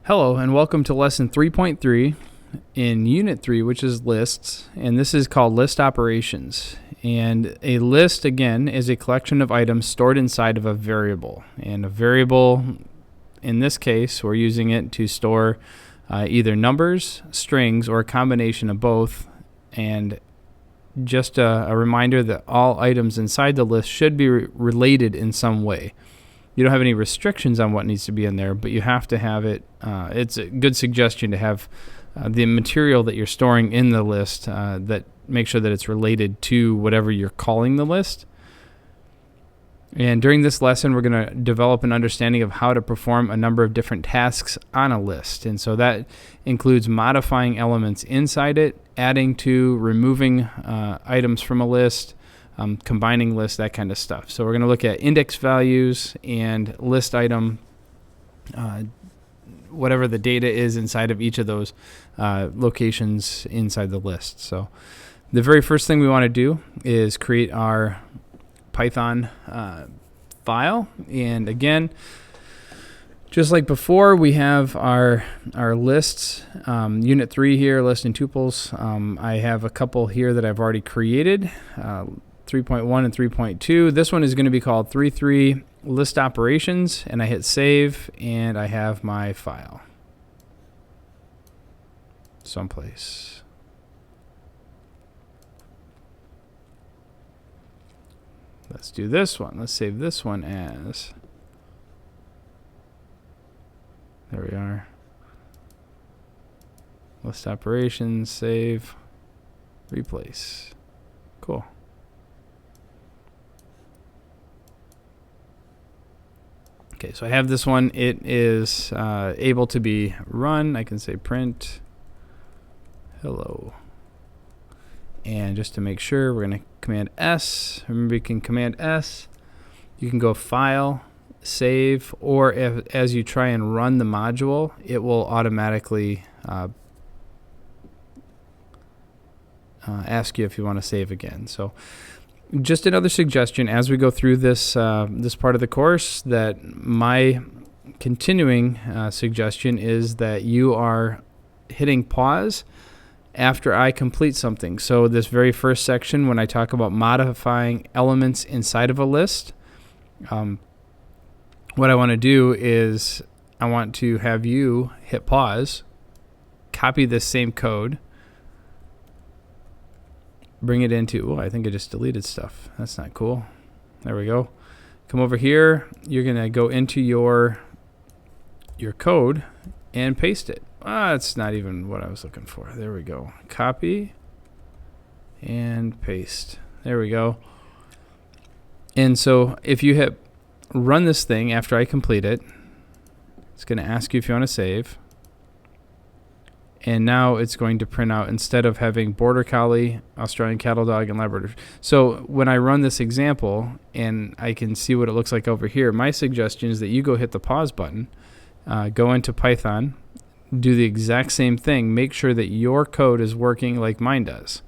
Hello and welcome to lesson 3.3 in unit 3, which is lists, and this is called list operations. And a list, again, is a collection of items stored inside of a variable. And a variable, in this case, we're using it to store either numbers, strings, or a combination of both. And just a reminder that all items inside the list should be related in some way. You don't have any restrictions on what needs to be in there, but you have to have it. It's a good suggestion to have the material that you're storing in the list that make sure that it's related to whatever you're calling the list. And during this lesson, we're going to develop an understanding of how to perform a number of different tasks on a list. And so that includes modifying elements inside it, adding to, removing items from a list, combining lists, that kind of stuff. So we're going to look at index values and list item, whatever the data is inside of each of those locations inside the list. So the very first thing we want to do is create our Python file. And again, just like before, we have our lists, unit 3 here, list and tuples. I have a couple here that I've already created. 3.1 and 3.2. This one is going to be called 3.3 list operations, and I hit save, and I have my file someplace. Let's do this one. Let's save this one as, there we are, list operations, save, replace. Cool. Okay, so I have this one. It is able to be run. I can say print hello. And just to make sure, we're going to Command S. Remember, you can Command S. You can go File, Save, or as you try and run the module, it will automatically ask you if you want to save again. So just another suggestion as we go through this this part of the course, that my continuing suggestion is that you are hitting pause after I complete something. So this very first section, when I talk about modifying elements inside of a list, what I want to do is I want to have you hit pause, copy this same code, bring it into, oh, I think I just deleted stuff. That's not cool. There we go. Come over here. You're going to go into your code and paste it. That's not even what I was looking for. There we go. Copy and paste. There we go. And so if you hit run this thing after I complete it, it's going to ask you if you want to save. And now it's going to print out, instead of having Border Collie, Australian Cattle Dog, and Labrador. So when I run this example and I can see what it looks like over here, my suggestion is that you go hit the pause button, go into Python, do the exact same thing. Make sure that your code is working like mine does.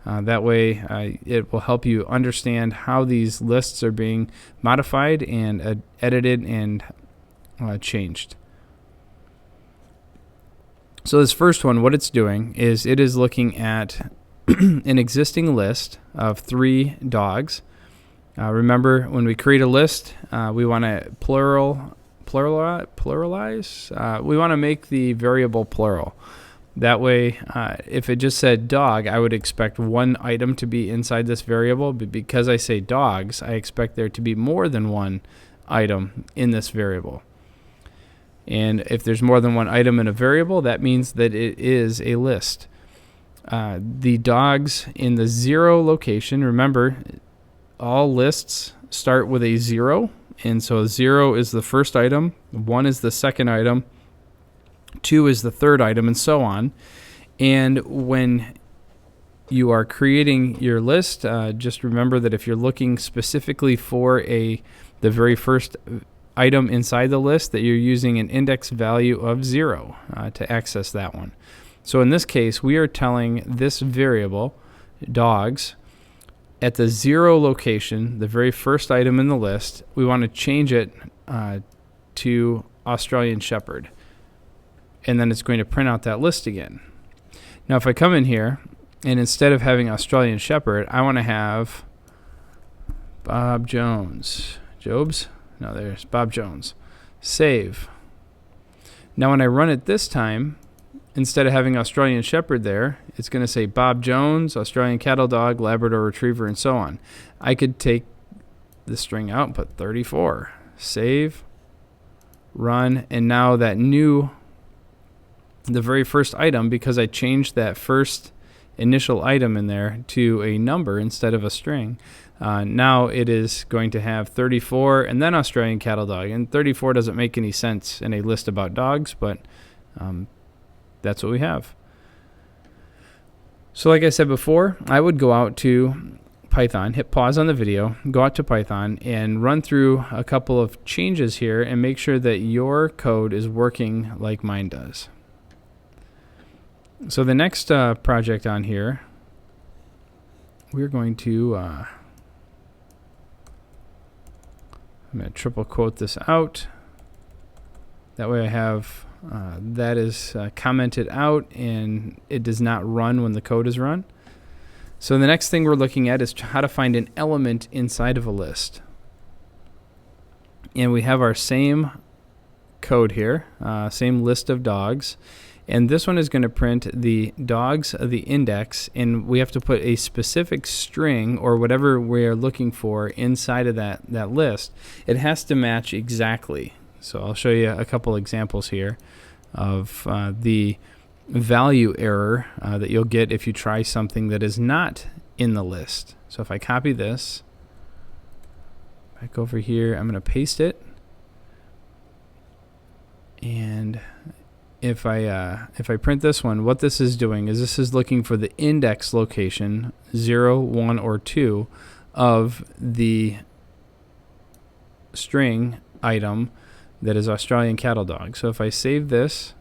That way it will help you understand how these lists are being modified and edited and changed. So this first one, what it's doing is it is looking at an existing list of 3 dogs. Remember, when we create a list, we want to pluralize. We want to make the variable plural. That way, if it just said dog, I would expect one item to be inside this variable. But because I say dogs, I expect there to be more than one item in this variable. And if there's more than one item in a variable, that means that it is a list. The dogs in the 0 location, remember, all lists start with a 0. And so 0 is the first item, 1 is the second item, 2 is the third item, and so on. And when you are creating your list, just remember that if you're looking specifically for the very first item inside the list, that you're using an index value of 0 to access that one. So in this case, we are telling this variable, dogs, at the 0 location, the very first item in the list, we want to change it to Australian Shepherd. and then it's going to print out that list again. Now if I come in here, and instead of having Australian Shepherd, I want to have Bob Jones. Jobs? No, there's Bob Jones. Save. Now when I run it this time, instead of having Australian Shepherd there, it's going to say Bob Jones, Australian Cattle Dog, Labrador Retriever, and so on. I could take the string out and put 34. Save. Run. And now that the very first item, because I changed that first initial item in there to a number instead of a string, now it is going to have 34 and then Australian Cattle Dog. And 34 doesn't make any sense in a list about dogs, but that's what we have. So like I said before, I would go out to Python, hit pause on the video, go out to Python, and run through a couple of changes here and make sure that your code is working like mine does. So the next project on here, we're going to, I'm going to triple quote this out. That way I have that is commented out and it does not run when the code is run. So the next thing we're looking at is how to find an element inside of a list. And we have our same code here, same list of dogs. And this one is going to print the dogs of the index, and we have to put a specific string or whatever we're looking for inside of that list. It has to match exactly. So I'll show you a couple examples here of the value error that you'll get if you try something that is not in the list. So if I copy this, back over here, I'm going to paste it. And if I print this one, what this is doing is this is looking for the index location 0, 1, or 2 of the string item that is Australian Cattle Dog. So if I save this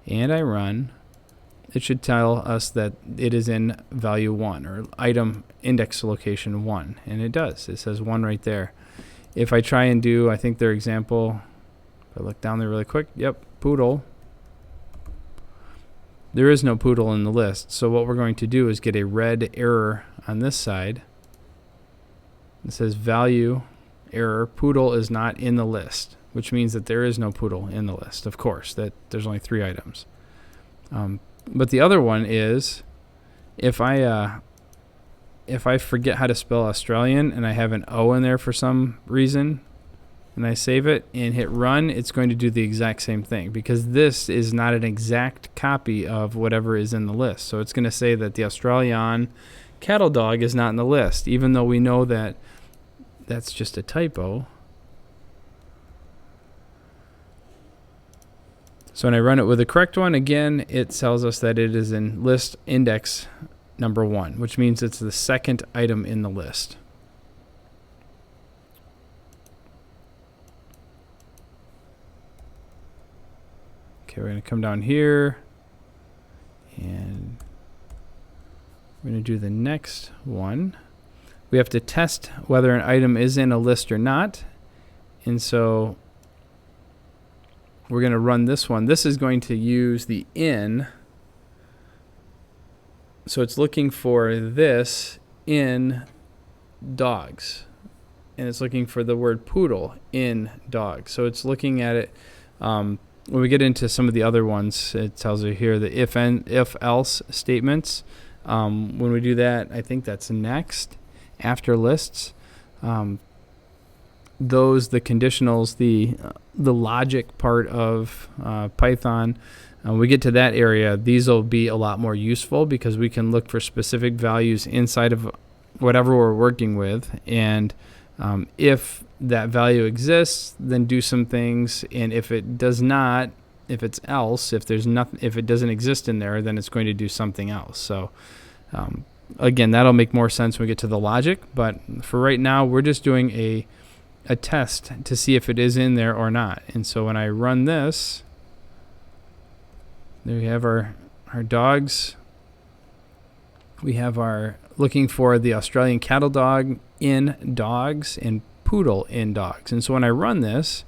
and I run, it should tell us that it is in value 1 or item index location 1, and it does. It says 1 right there. If I try and do, I think their example, if I look down there really quick, yep, poodle. There is no poodle in the list, so what we're going to do is get a red error on this side. It says value error, poodle is not in the list, which means that there is no poodle in the list, of course, that there's only 3 items. But the other one is if I forget how to spell Australian and I have an O in there for some reason, and I save it and hit run, it's going to do the exact same thing because this is not an exact copy of whatever is in the list. So it's going to say that the Australian Cattle Dog is not in the list, even though we know that that's just a typo. So when I run it with the correct one, again, it tells us that it is in list index number 1, which means it's the second item in the list. Okay, we're going to come down here and we're going to do the next one. We have to test whether an item is in a list or not. And so we're going to run this one. This is going to use the in. So it's looking for this in dogs. And it's looking for the word poodle in dogs. So it's looking at it. When we get into some of the other ones, it tells you here the if-else statements. When we do that, I think that's next after lists. Those, the conditionals, the logic part of Python, we get to that area, these will be a lot more useful because we can look for specific values inside of whatever we're working with, and if that value exists, then do some things, and if it does not, if it's else, if there's nothing, if it doesn't exist in there, then it's going to do something else. So again, that'll make more sense when we get to the logic, but for right now, we're just doing a test to see if it is in there or not. And so when I run this, there we have our dogs. We have our looking for the Australian Cattle Dog in dogs and poodle in dogs. And so when I run this,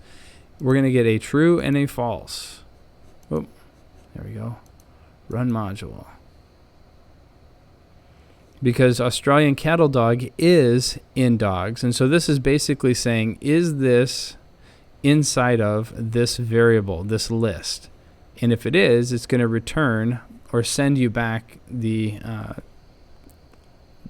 we're going to get a true and a false. Oh, There we go. Run module. Because Australian cattle dog is in dogs. And so this is basically saying, is this inside of this variable, this list? And if it is, it's going to return or send you back the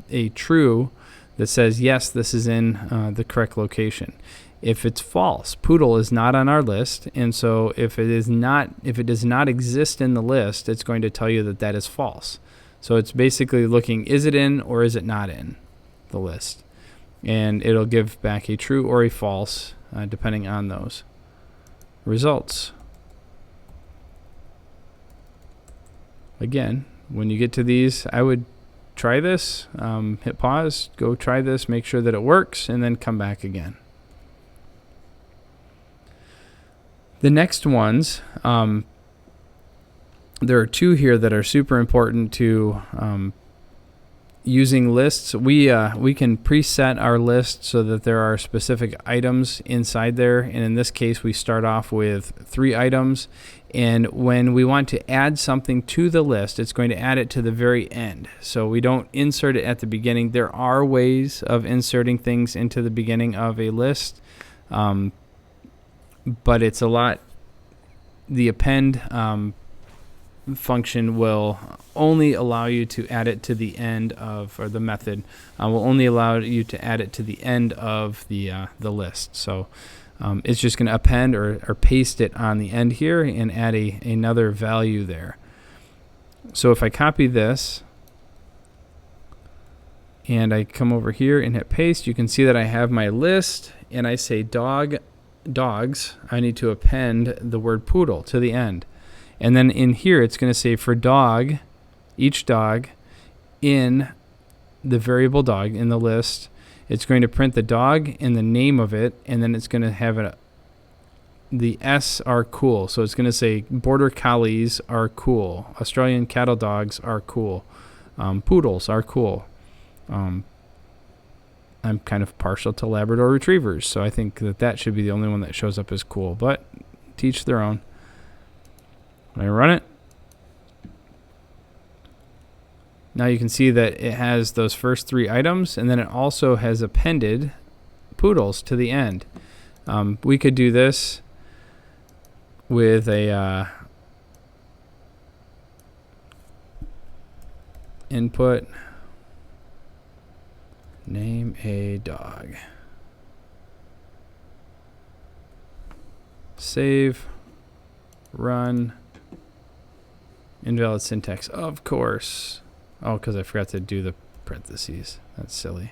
a true that says, yes, this is in the correct location. If it's false, poodle is not on our list. And so if it does not exist in the list, it's going to tell you that that is false. So it's basically looking, is it in or is it not in the list? And it'll give back a true or a false, depending on those results. Again, when you get to these, I would try this, hit pause, go try this, make sure that it works, and then come back again. The next ones, there are two here that are super important to using lists. We can preset our list so that there are specific items inside there. And in this case, we start off with 3 items. And when we want to add something to the list, it's going to add it to the very end. So we don't insert it at the beginning. There are ways of inserting things into the beginning of a list, but it's a lot. The append function will only allow you to add it to the end of, or the method will only allow you to add it to the end of the list. So it's just going to append or paste it on the end here and add another value there. So if I copy this and I come over here and hit paste, you can see that I have my list and I say dogs. I need to append the word poodle to the end. And then in here, it's going to say for dog, each dog in the variable dog in the list, it's going to print the dog and the name of it, and then it's going to have the S are cool. So it's going to say Border Collies are cool. Australian cattle dogs are cool. Poodles are cool. I'm kind of partial to Labrador Retrievers, so I think that should be the only one that shows up as cool, but teach their own. When I run it, now you can see that it has those first 3 items, and then it also has appended poodles to the end. We could do this with a input, name a dog, save, run. Invalid syntax, of course. Oh, because I forgot to do the parentheses. That's silly.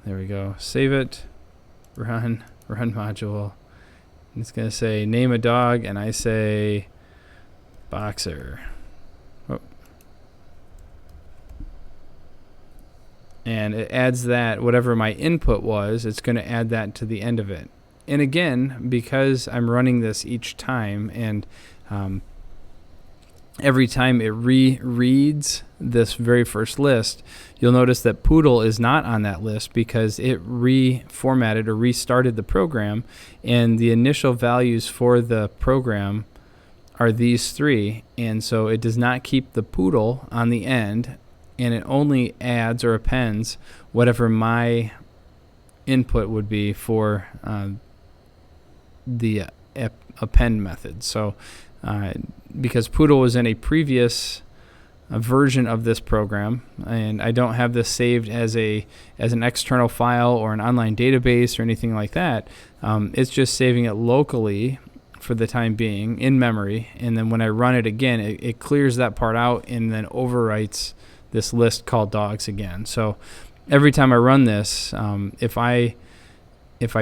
There we go. Save it. Run module. And it's going to say name a dog, and I say boxer. Oh. And it adds that, whatever my input was, it's going to add that to the end of it. And again, because I'm running this each time, and every time it rereads this very first list, you'll notice that poodle is not on that list because it reformatted or restarted the program, and the initial values for the program are these 3, and so it does not keep the poodle on the end, and it only adds or appends whatever my input would be for the append method. So because poodle was in a previous version of this program, and I don't have this saved as an external file or an online database or anything like that, it's just saving it locally for the time being in memory, and then when I run it again, it clears that part out and then overwrites this list called dogs again. So every time I run this, if I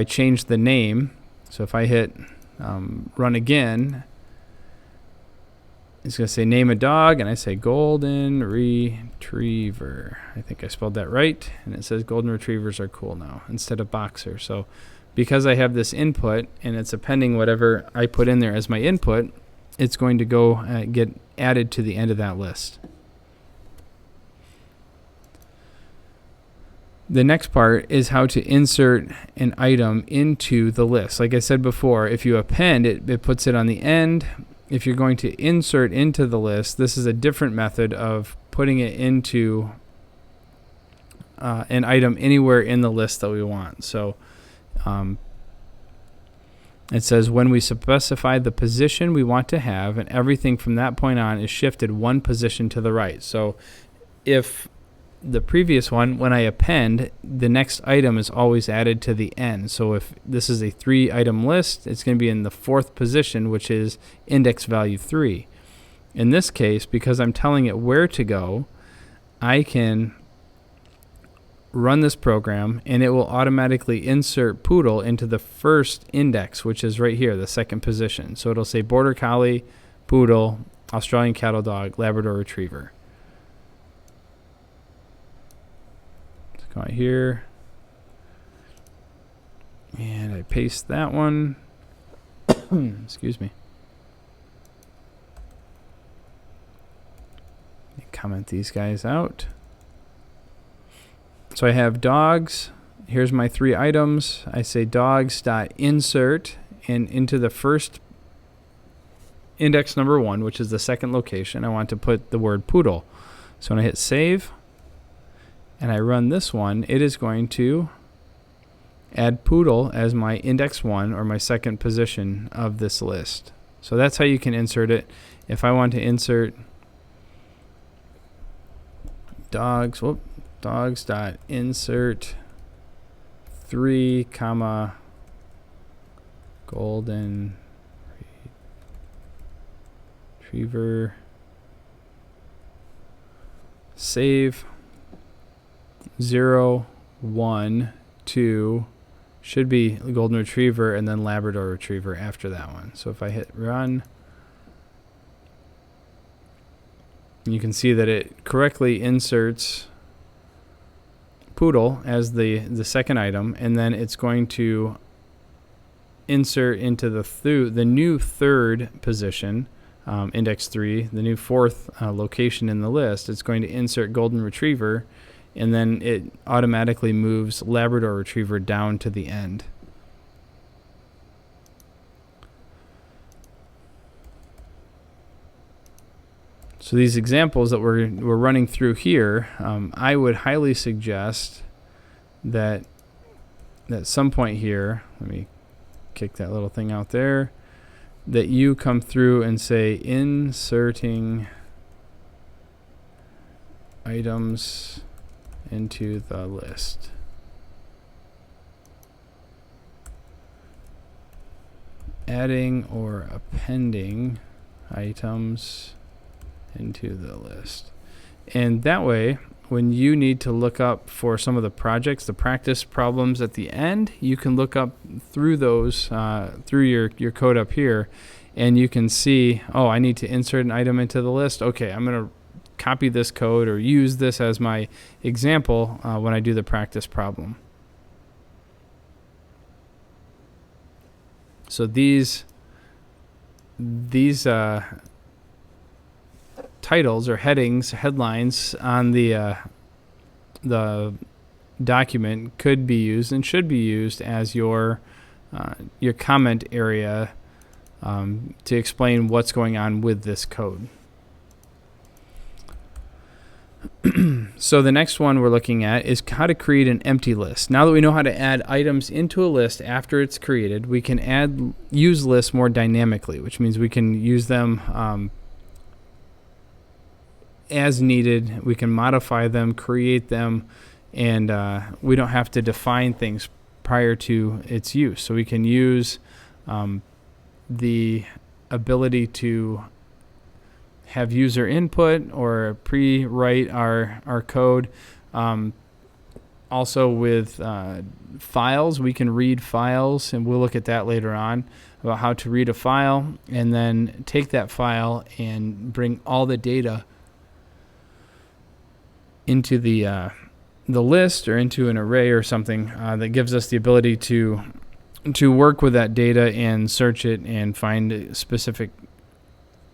change the name, so if I hit run again, it's going to say name a dog, and I say golden retriever. I think I spelled that right, and it says golden retrievers are cool now instead of boxer. So because I have this input and it's appending whatever I put in there as my input, it's going to go get added to the end of that list. The next part is how to insert an item into the list. Like I said before, if you append, it puts it on the end. if you're going to insert into the list, this is a different method of putting it into an item anywhere in the list that we want. So it says when we specify the position we want to have, and everything from that point on is shifted one position to the right. So if the previous one, when I append, the next item is always added to the end. So if this is a 3-item list, it's going to be in the 4th position, which is index value 3. In this case, because I'm telling it where to go, I can run this program and it will automatically insert Poodle into the first index, which is right here, the 2nd position. So it'll say Border Collie, Poodle, Australian Cattle Dog, Labrador Retriever. Let's go out here and I paste that one. Excuse me. Comment these guys out. So I have dogs. Here's my 3 items. I say dogs.insert and into the first index number 1, which is the 2nd location, I want to put the word poodle. So when I hit save and I run this one, it is going to add poodle as my index 1 or my 2nd position of this list. So that's how you can insert it. If I want to insert dogs.insert 3, golden retriever, save, 0, 1, 2, should be golden retriever, and then Labrador retriever after that one. So if I hit run, you can see that it correctly inserts poodle as the 2nd item, and then it's going to insert into the new 3rd position, index 3, the new 4th location in the list. It's going to insert golden retriever, and then it automatically moves Labrador retriever down to the end. So these examples that we're running through here, I would highly suggest that at some point here, let me kick that little thing out there, that you come through and say inserting items into the list. Adding or appending items into the list. And that way, when you need to look up for some of the projects, the practice problems at the end, you can look up through those, through your code up here, and you can see, oh, I need to insert an item into the list. Okay, I'm going to copy this code or use this as my example when I do the practice problem. So these titles or headlines on the document could be used and should be used as your comment area to explain what's going on with this code. So the next one we're looking at is how to create an empty list. Now that we know how to add items into a list after it's created, we can use lists more dynamically, which means we can use them as needed. We can modify them, create them, and we don't have to define things prior to its use. So we can use the ability to have user input or pre-write our code. Also with files, we can read files, and we'll look at that later on about how to read a file and then take that file and bring all the data into the list or into an array or something that gives us the ability to work with that data and search it and find specific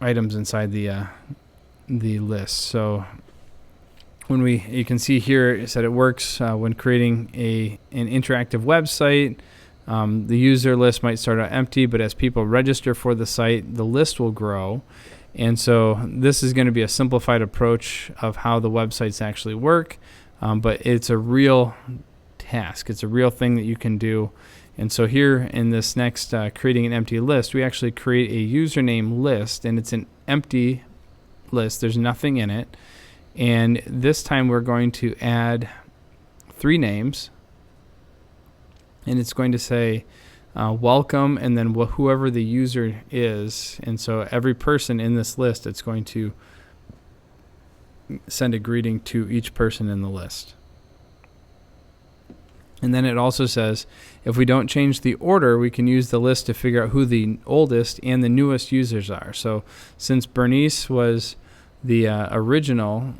items inside the list. So you can see here it said it works when creating an interactive website, The user list might start out empty, but as people register for the site, the list will grow. And so this is going to be a simplified approach of how the websites actually work, but it's a real task. It's a real thing that you can do. And so here in this next creating an empty list, we actually create a username list, and it's an empty list. There's nothing in it. And this time we're going to add 3 names, and it's going to say welcome and then whoever the user is. And so every person in this list, it's going to send a greeting to each person in the list. And then it also says if we don't change the order, we can use the list to figure out who the oldest and the newest users are. So since Bernice was the original,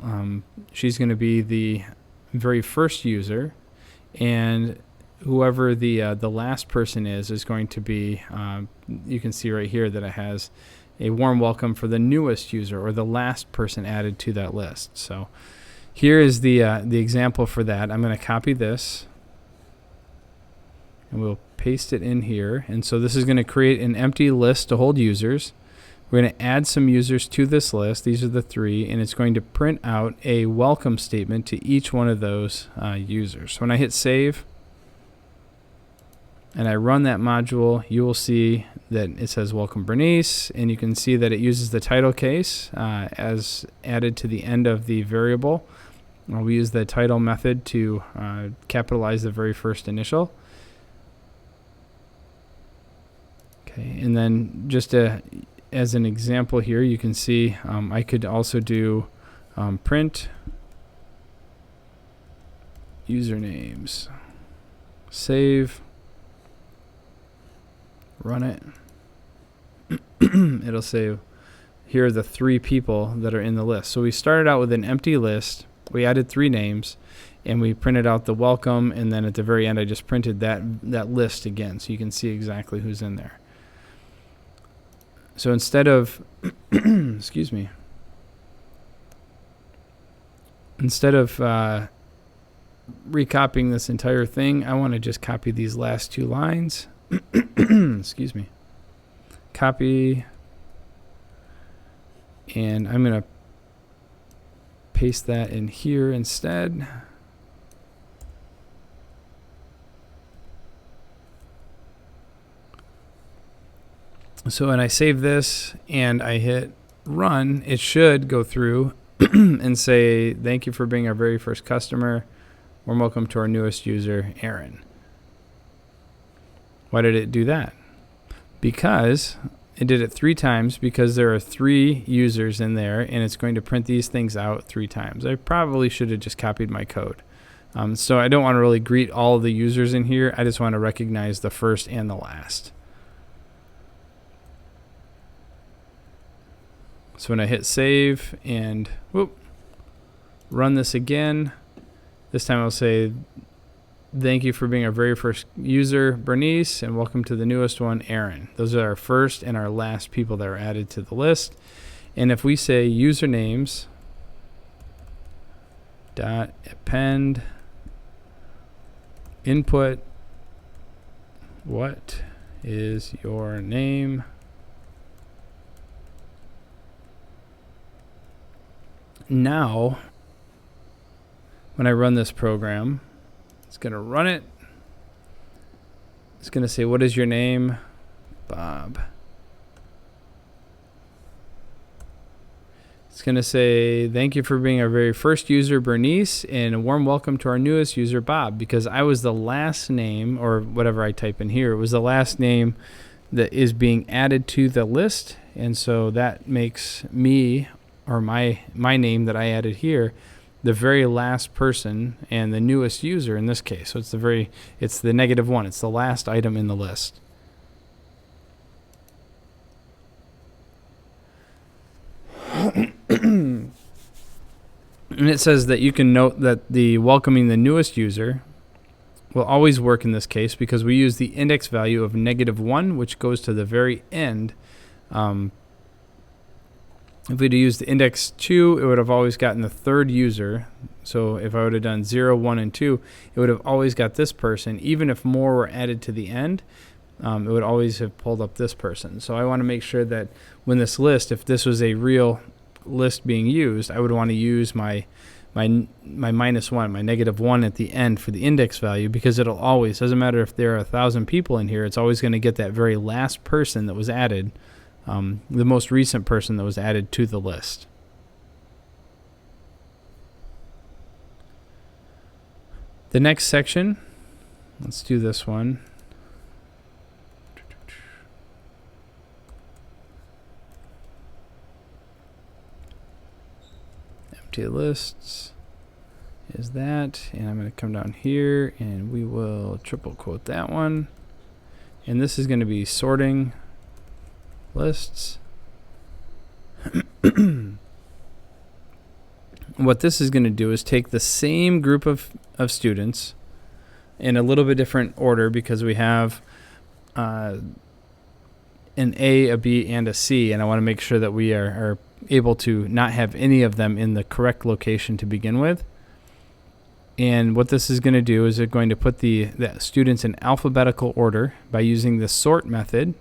she's going to be the very first user, and whoever the last person is going to be, you can see right here that it has a warm welcome for the newest user or the last person added to that list. So here is the example for that. I'm going to copy this, and we'll paste it in here. And so this is going to create an empty list to hold users. We're going to add some users to this list. These are the 3, and it's going to print out a welcome statement to each one of those users. So when I hit save and I run that module, you will see that it says welcome Bernice, and you can see that it uses the title case as added to the end of the variable. We use the title method to capitalize the very first initial. Okay, and then just as an example here, you can see I could also do print usernames, save, run it. It'll say here are the 3 people that are in the list. So we started out with an empty list. We added 3 names, and we printed out the welcome, and then at the very end I just printed that list again so you can see exactly who's in there. So instead of excuse me, instead of recopying this entire thing, I want to just copy these last 2 lines. Excuse me. Copy, and I'm going to paste that in here instead. So when I save this and I hit run, it should go through and say, thank you for being our very first customer. Warm welcome to our newest user, Aaron. Why did it do that? Because it did it 3 times, because there are 3 users in there, and it's going to print these things out 3 times. I probably should have just copied my code. So I don't want to really greet all of the users in here. I just want to recognize the first and the last. So when I hit save and run this again, this time I'll say, thank you for being our very first user, Bernice, and welcome to the newest one, Aaron. Those are our first and our last people that are added to the list. And if we say usernames dot append input, what is your name? Now, when I run this program, it's going to run it. It's going to say, what is your name? Bob. It's going to say, thank you for being our very first user, Bernice, and a warm welcome to our newest user, Bob, because I was the last name, or whatever I type in here, it was the last name that is being added to the list, and so that makes me, or my name that I added here, the very last person and the newest user in this case. So it's the -1. It's the last item in the list. And it says that you can note that the welcoming the newest user will always work in this case because we use the index value of -1, which goes to the very end. If we'd used the index 2, it would have always gotten the 3rd user. So if I would have done 0, 1, and 2, it would have always got this person. Even if more were added to the end, it would always have pulled up this person. So I want to make sure that when this list, if this was a real list being used, I would want to use my -1, my -1 at the end for the index value, because it'll always, doesn't matter if there are 1,000 people in here, it's always going to get that very last person that was added, the most recent person that was added to the list. The next section, let's do this one. Empty lists is that, and I'm going to come down here and we will triple quote that one, and this is going to be sorting lists. What this is going to do is take the same group of students in a little bit different order, because we have an A, a B, and a C, and I want to make sure that we are able to not have any of them in the correct location to begin with. And what this is going to do is it's going to put the students in alphabetical order by using the sort method.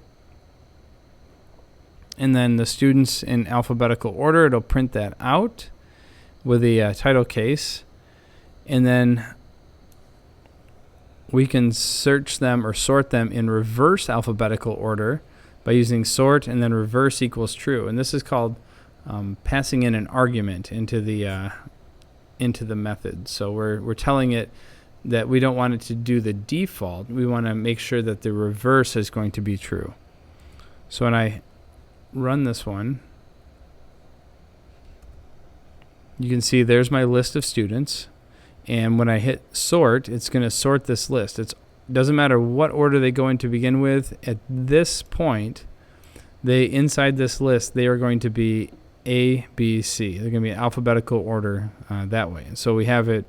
And then the students in alphabetical order, it'll print that out with a title case. And then we can search them or sort them in reverse alphabetical order by using sort and then reverse equals true. And this is called passing in an argument into the method. So we're telling it that we don't want it to do the default. We want to make sure that the reverse is going to be true. So when I run this one, you can see there's my list of students, and when I hit sort, it's going to sort this list. It doesn't matter what order they go in to begin with. At this point, inside this list, they are going to be A, B, C. They're going to be in alphabetical order that way. And so we have it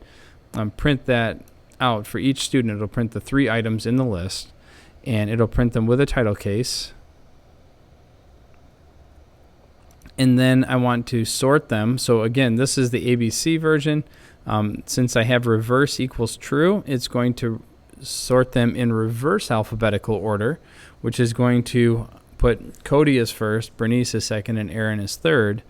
print that out for each student. It'll print the 3 items in the list, and it'll print them with a title case. And then I want to sort them. So again, this is the ABC version. Since I have reverse equals true, it's going to sort them in reverse alphabetical order, which is going to put Cody as first, Bernice as second, and Aaron as third,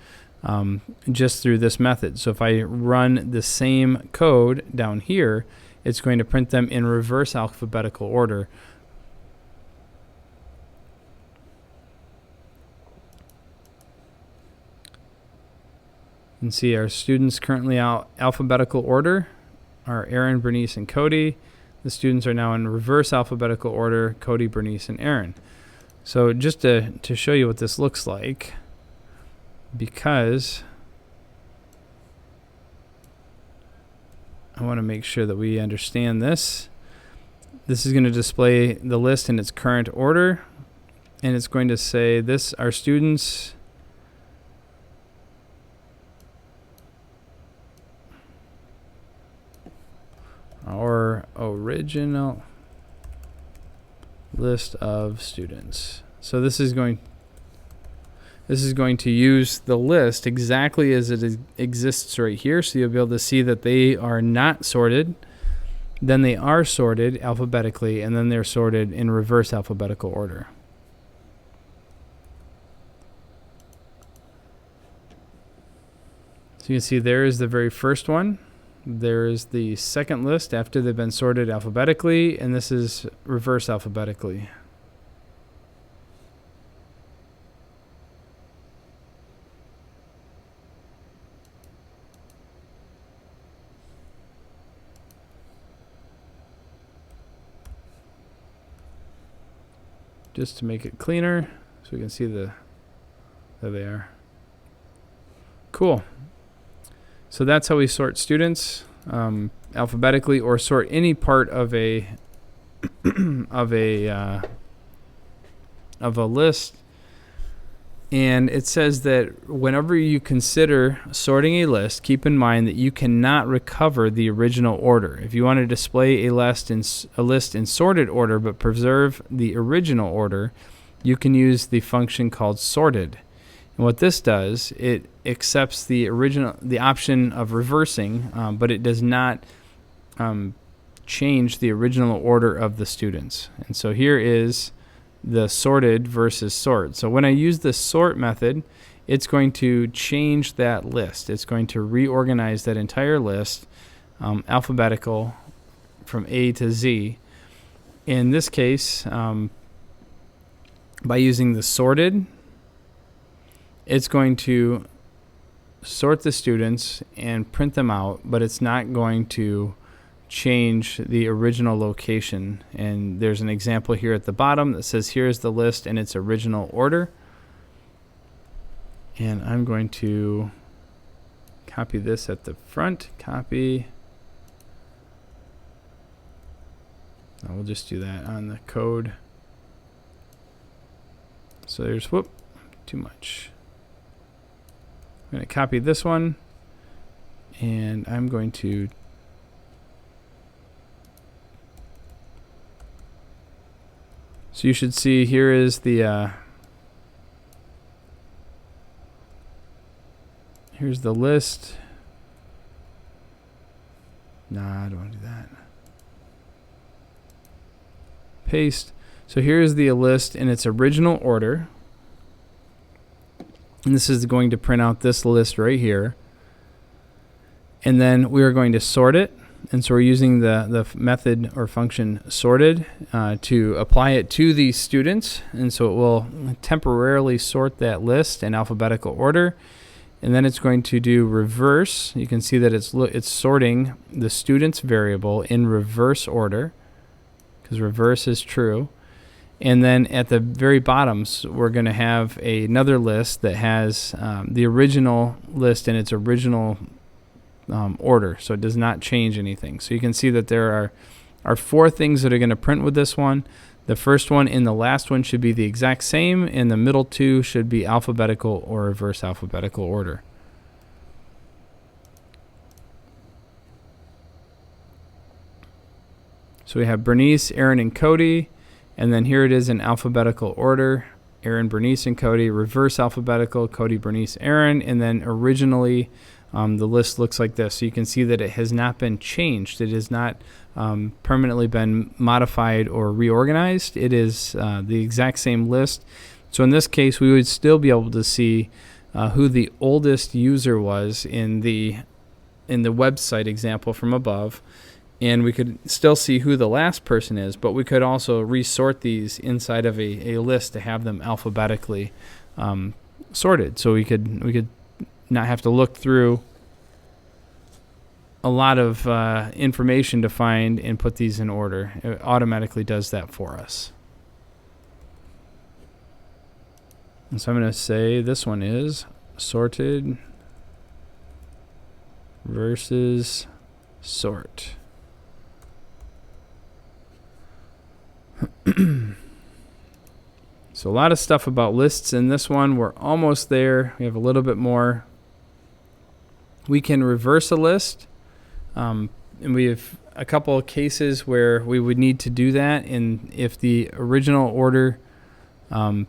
just through this method. So if I run the same code down here, it's going to print them in reverse alphabetical order. You can see our students currently out alphabetical order are Aaron, Bernice, and Cody. The students are now in reverse alphabetical order, Cody, Bernice, and Aaron. So just to show you what this looks like, because I want to make sure that we understand this. This is going to display the list in its current order, and it's going to say this, our students our original list of students. So this is going to use the list exactly as it exists right here. So you'll be able to see that they are not sorted, then they are sorted alphabetically, and then they're sorted in reverse alphabetical order. So you can see there is the very first one. There is the second list after they've been sorted alphabetically, and this is reverse alphabetically. Just to make it cleaner, so we can see there they are. Cool. So that's how we sort students alphabetically, or sort any part of a of a list. And it says that whenever you consider sorting a list, keep in mind that you cannot recover the original order. If you want to display a list in sorted order but preserve the original order, you can use the function called sorted. And what this does, it accepts the option of reversing, but it does not change the original order of the students. And so here is the sorted versus sort. So when I use the sort method, it's going to change that list. It's going to reorganize that entire list, alphabetical from A to Z. In this case, by using the sorted, it's going to sort the students and print them out, but it's not going to change the original location. And there's an example here at the bottom that says here's the list in its original order. And I'm going to copy this at the front, copy. We'll just do that on the code. So there's, whoop, too much. I'm going to copy this one, and I'm going to so you should see here is the here's the list. Nah, I don't want to do that. Paste. So here's the list in its original order. And this is going to print out this list right here. And then we are going to sort it. And so we're using the method or function sorted to apply it to these students. And so it will temporarily sort that list in alphabetical order. And then it's going to do reverse. You can see that it's sorting the students variable in reverse order, because reverse is true. And then at the very bottoms, we're going to have another list that has the original list in its original order, so it does not change anything. So you can see that there are 4 things that are going to print with this one. The first one and the last one should be the exact same, and the middle 2 should be alphabetical or reverse alphabetical order. So we have Bernice, Aaron, and Cody. And then here it is in alphabetical order: Aaron, Bernice, and Cody. Reverse alphabetical: Cody, Bernice, Aaron. And then originally, the list looks like this. So you can see that it has not been changed. It has not permanently been modified or reorganized. It is the exact same list. So in this case, we would still be able to see who the oldest user was in the website example from above. And we could still see who the last person is, but we could also resort these inside of a list to have them alphabetically sorted. So we could not have to look through a lot of information to find and put these in order. It automatically does that for us. And so I'm going to say this one is sorted versus sort. So a lot of stuff about lists in this one. We're almost there. We have a little bit more. We can reverse a list, and we have a couple of cases where we would need to do that. And if the original order, we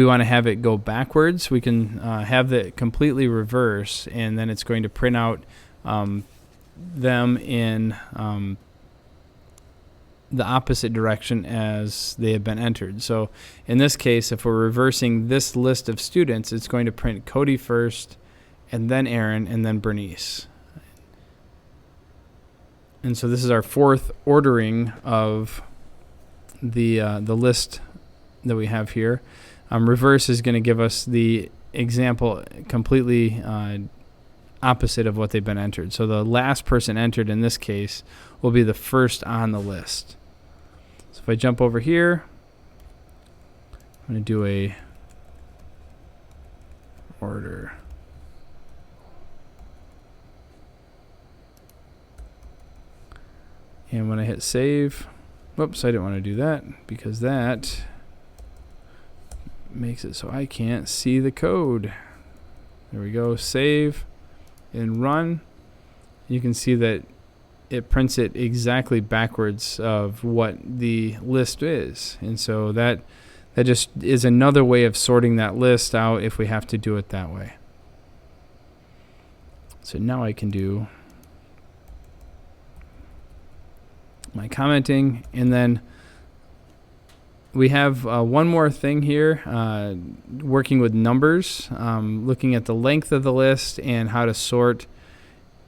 want to have it go backwards, we can have it completely reverse, and then it's going to print out them in the opposite direction as they have been entered. So in this case, if we're reversing this list of students, it's going to print Cody first, and then Aaron, and then Bernice. And so this is our 4th ordering of the list that we have here. Reverse is going to give us the example completely opposite of what they've been entered. So the last person entered in this case will be the first on the list. So if I jump over here, I'm going to do a order. And when I hit save, whoops, I didn't want to do that because that makes it so I can't see the code. There we go, save and run. You can see that it prints it exactly backwards of what the list is. And so that That just is another way of sorting that list out if we have to do it that way. So now I can do my commenting, and then we have one more thing here, working with numbers, looking at the length of the list and how to sort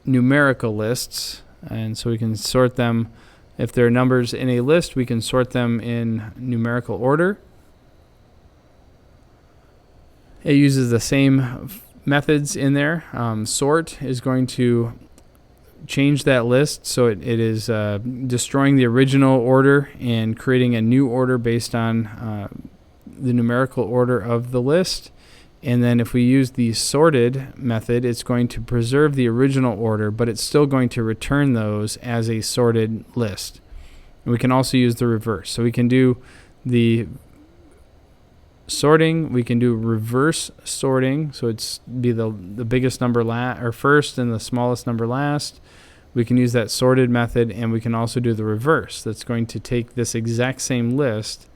numerical lists. And so we can sort them, if there are numbers in a list, we can sort them in numerical order. It uses the same methods in there. Sort is going to change that list, so it is destroying the original order and creating a new order based on the numerical order of the list. And then if we use the sorted method, it's going to preserve the original order, but it's still going to return those as a sorted list. And we can also use the reverse. So we can do the sorting, we can do reverse sorting, so it's be the biggest number first and the smallest number last. We can use that sorted method, and we can also do the reverse. That's going to take this exact same list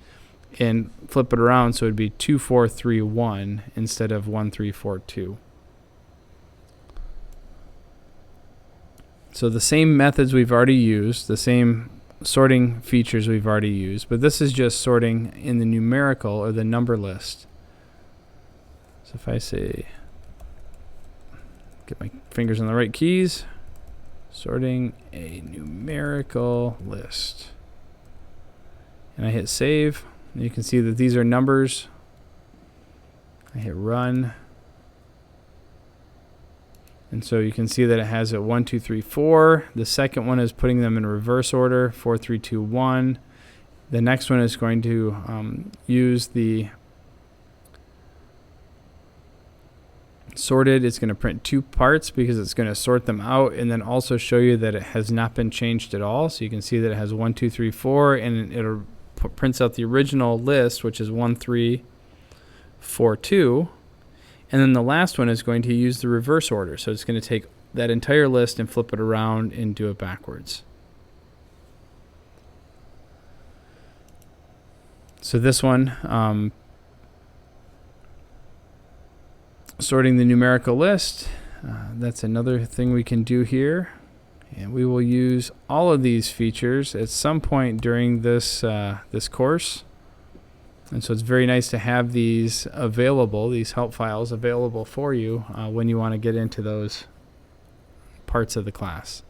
and flip it around, so it'd be 2 4 3 1 instead of 1 3 4 2. So the same methods we've already used, the same sorting features we've already used, but this is just sorting in the numerical or the number list. So if I say, get my fingers on the right keys, sorting a numerical list, and I hit save, and you can see that these are numbers. I hit run, and so you can see that it has it 1 2 3 4. The second one is putting them in reverse order, 4 3 2 1. The next one is going to use the sorted. It's going to print two parts because it's going to sort them out, and then also show you that it has not been changed at all. So you can see that it has 1 2 3 4, and it prints out the original list, which is 1 3 4 2. And then the last one is going to use the reverse order. So it's going to take that entire list and flip it around and do it backwards. So this one, sorting the numerical list, that's another thing we can do here. And we will use all of these features at some point during this this course. And so it's very nice to have these available, these help files available for you when you want to get into those parts of the class.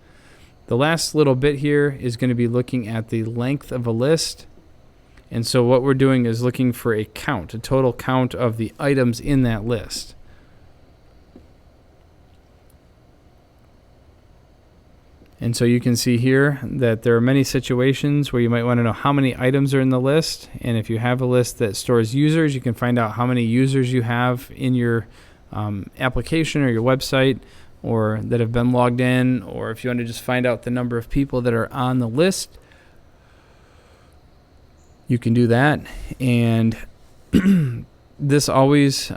The last little bit here is going to be looking at the length of a list. And so what we're doing is looking for a count, a total count of the items in that list. And so you can see here that there are many situations where you might want to know how many items are in the list. And if you have a list that stores users, you can find out how many users you have in your application or your website, or that have been logged in, or if you want to just find out the number of people that are on the list, you can do that. And this always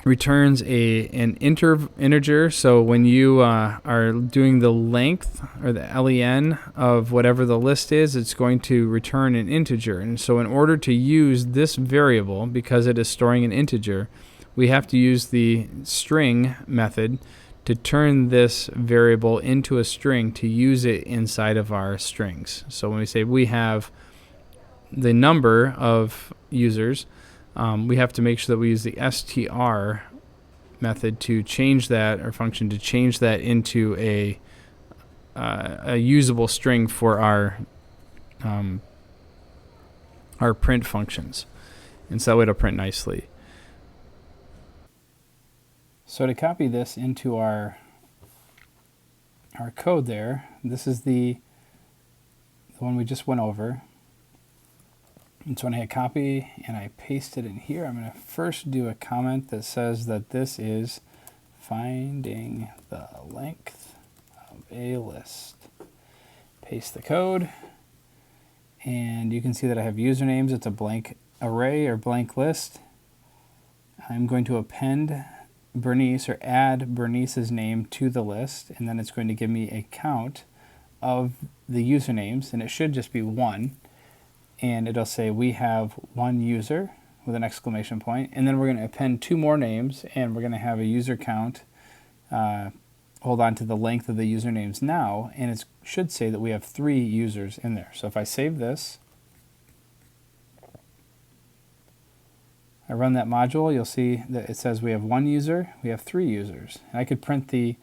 returns an integer. So when you are doing the length or the len of whatever the list is, it's going to return an integer. And so in order to use this variable, because it is storing an integer, we have to use the string method to turn this variable into a string to use it inside of our strings. So when we say we have the number of users, we have to make sure that we use the str method to change that, or function to change that into a usable string for our print functions, and so that way it'll print nicely. So to copy this into our code there, this is the one we just went over. And so when I hit copy and I paste it in here, I'm going to first do a comment that says that this is finding the length of a list. Paste the code, and you can see that I have usernames. It's a blank array or blank list. I'm going to append Bernice, or add Bernice's name to the list, and then it's going to give me a count of the usernames, and it should just be 1. and it'll say we have one user with an exclamation point, and then we're going to append 2 more names, and we're going to have a user count. Hold on to the length of the usernames now, and it should say that we have 3 users in there. So if I save this, I run that module, you'll see that it says we have 1 user, we have 3 users. And I could print the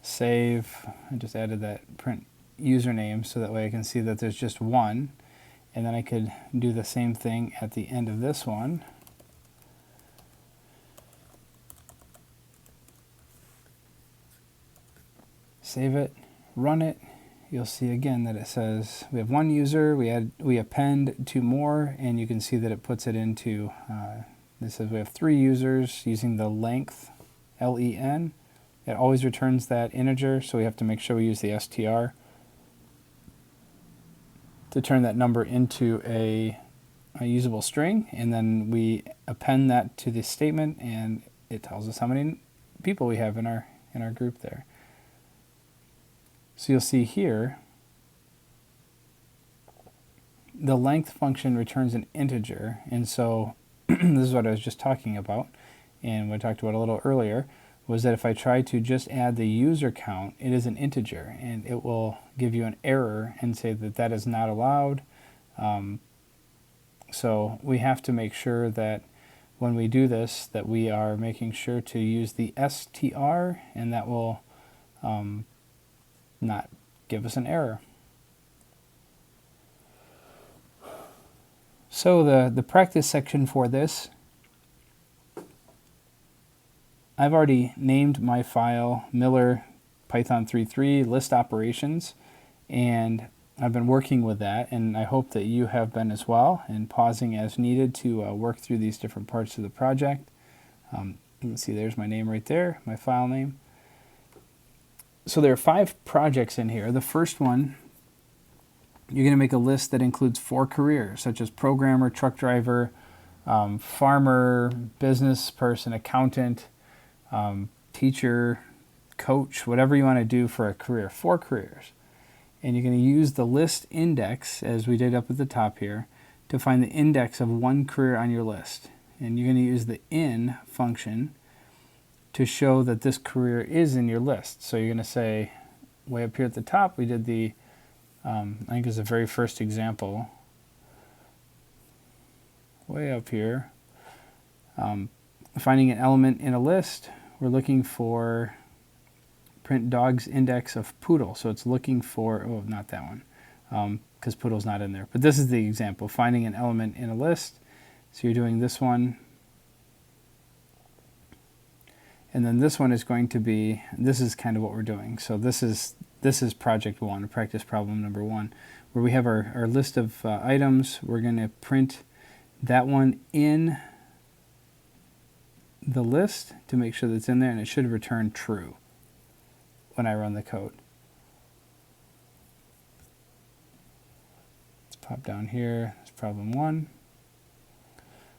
save. I just added that print username so that way I can see that there's just 1. And then I could do the same thing at the end of this one. Save it, run it. You'll see again that it says we have 1 user, we append 2 more, and you can see that it puts it into, this says we have 3 users using the length, len. It always returns that integer, so we have to make sure we use the str to turn that number into a usable string, and then we append that to the statement, and it tells us how many people we have in our group there. So you'll see here, the length function returns an integer, and so this is what I was just talking about, and what I talked about a little earlier, was that if I try to just add the user count, it is an integer, and it will give you an error and say that that is not allowed. So we have to make sure that when we do this, that we are making sure to use the str, and that will not give us an error. So the practice section for this, I've already named my file Miller Python 3.3 list operations, and I've been working with that, and I hope that you have been as well, and pausing as needed to work through these different parts of the project. You can see there's my name right there, my file name. So there are 5 projects in here. The first one, you're going to make a list that includes 4 careers, such as programmer, truck driver, farmer, business person, accountant, teacher, coach, whatever you want to do for a career, 4 careers. And you're going to use the list index, as we did up at the top here, to find the index of 1 career on your list. And you're going to use the in function to show that this career is in your list. So you're going to say, way up here at the top, we did the, I think it's the very first example, way up here, finding an element in a list. We're looking for print dog's index of poodle. So it's looking for, oh, not that one, because poodle's not in there. But this is the example, finding an element in a list. So you're doing this one. And then this one is going to be, this is kind of what we're doing. So this is project 1, practice problem number 1, where we have our list of items. We're going to print that one in the list to make sure that it's in there, and it should return true when I run the code. Let's pop down here. That's problem 1.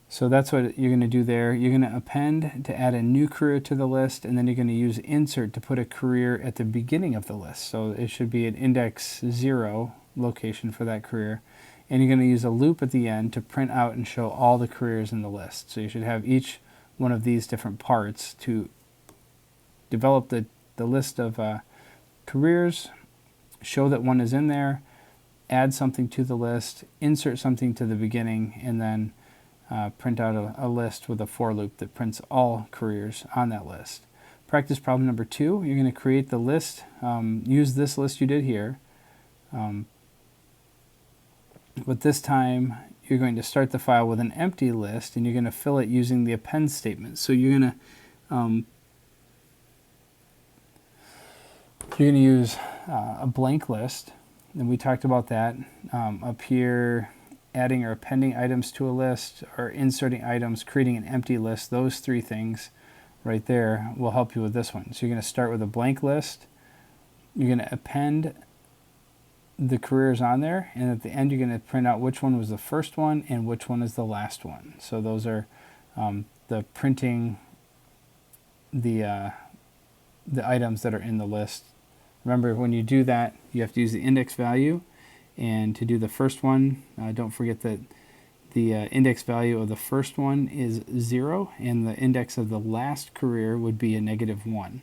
So that's what you're going to do there. You're going to append to add a new career to the list, and then you're going to use insert to put a career at the beginning of the list. So it should be an index 0 location for that career. And you're going to use a loop at the end to print out and show all the careers in the list. So you should have each one of these different parts to develop the list of careers, show that one is in there, add something to the list, insert something to the beginning, and then print out a list with a for loop that prints all careers on that list. Practice problem number 2, you're going to create the list, use this list you did here, but this time you're going to start the file with an empty list, and you're going to fill it using the append statement. So you're going to use a blank list, and we talked about that up here. Adding or appending items to a list, or inserting items, creating an empty list, those 3 things right there will help you with this one. So you're going to start with a blank list, you're going to append the careers on there, and at the end you're going to print out which one was the first one and which one is the last one. So those are the printing the the items that are in the list. Remember, when you do that, you have to use the index value. And to do the first one, don't forget that the index value of the first one is 0, and the index of the last career would be a -1.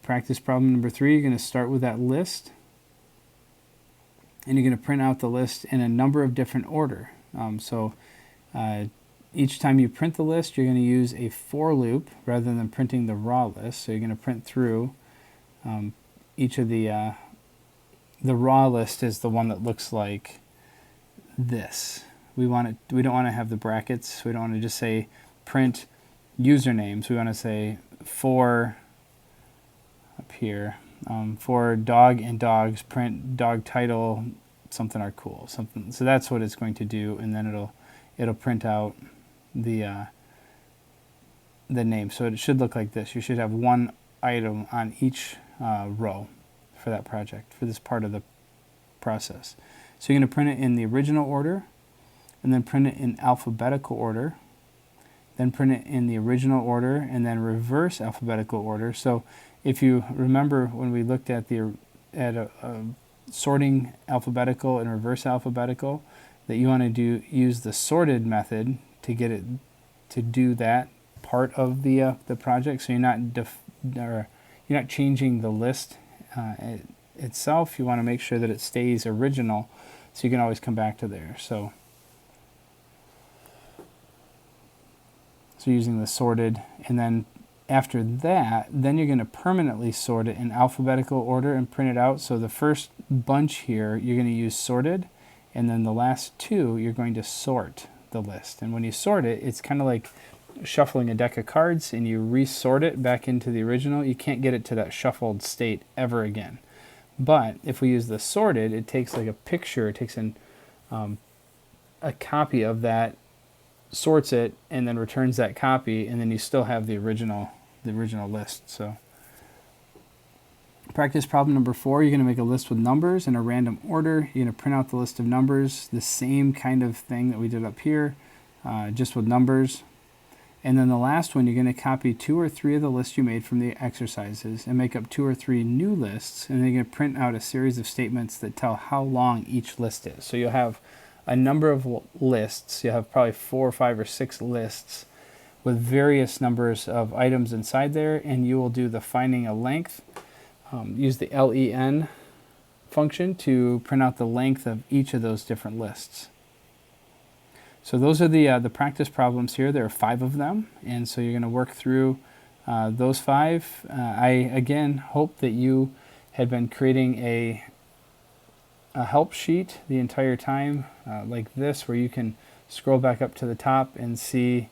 Practice problem number 3, you're going to start with that list, and you're going to print out the list in a number of different order. Each time you print the list, you're going to use a for loop rather than printing the raw list. So you're going to print through each of the raw list is the one that looks like this. We don't want to have the brackets. We don't want to just say print usernames. We want to say for up here for dog and dogs, print dog title, something are cool, something. So that's what it's going to do, and then it'll print out the name. So it should look like this. You should have one item on each row for that project, for this part of the process. So you're going to print it in the original order, and then print it in alphabetical order, then print it in the original order, and then reverse alphabetical order. So if you remember when we looked at sorting alphabetical and reverse alphabetical, that you want to use the sorted method to get it to do that part of the project. So you're not changing the list itself. You want to make sure that it stays original, so you can always come back to there. So using the sorted, and then after that, then you're going to permanently sort it in alphabetical order and print it out. So the first bunch here, you're going to use sorted, and then the last two, you're going to sort the list. And when you sort it, it's kind of like shuffling a deck of cards, and you resort it back into the original. You can't get it to that shuffled state ever again. But if we use the sorted, it takes like a picture, it takes a copy of that, sorts it, and then returns that copy, and then you still have the original list. So practice problem number 4, you're going to make a list with numbers in a random order. You're going to print out the list of numbers, the same kind of thing that we did up here, just with numbers. And then the last one, you're going to copy 2 or 3 of the lists you made from the exercises and make up 2 or 3 new lists, and then you're going to print out a series of statements that tell how long each list is. So you'll have a number of lists. You'll have probably 4 or 5 or 6 lists with various numbers of items inside there, and you will do the finding a length. Use the len function to print out the length of each of those different lists. So those are the practice problems here. There are 5 of them, and so you're going to work through those 5. I again hope that you had been creating a help sheet the entire time, like this, where you can scroll back up to the top and see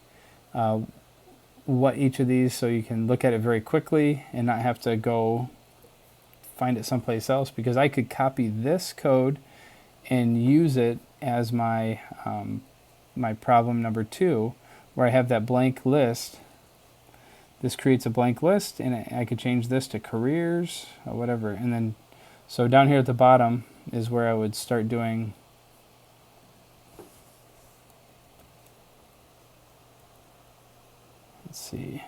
what each of these, so you can look at it very quickly and not have to go find it someplace else, because I could copy this code and use it as my my problem number 2, where I have that blank list. This creates a blank list, and I could change this to careers or whatever. And then, so down here at the bottom is where I would start doing let's see.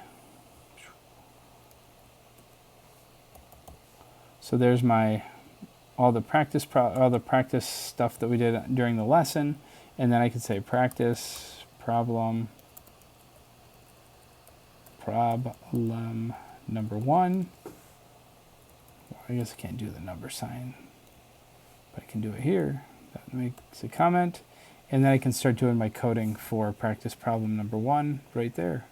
So there's my all the practice stuff that we did during the lesson, and then I could say practice problem number 1. I guess I can't do the number sign, but I can do it here. That makes a comment, and then I can start doing my coding for practice problem number 1 right there.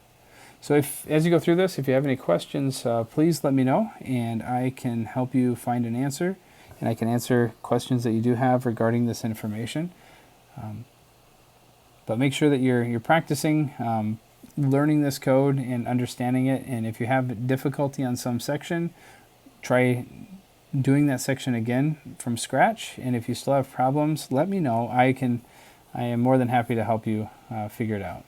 So as you go through this, if you have any questions, please let me know, and I can help you find an answer, and I can answer questions that you do have regarding this information. But make sure that you're practicing learning this code and understanding it, and if you have difficulty on some section, try doing that section again from scratch. And if you still have problems, let me know. I am more than happy to help you figure it out.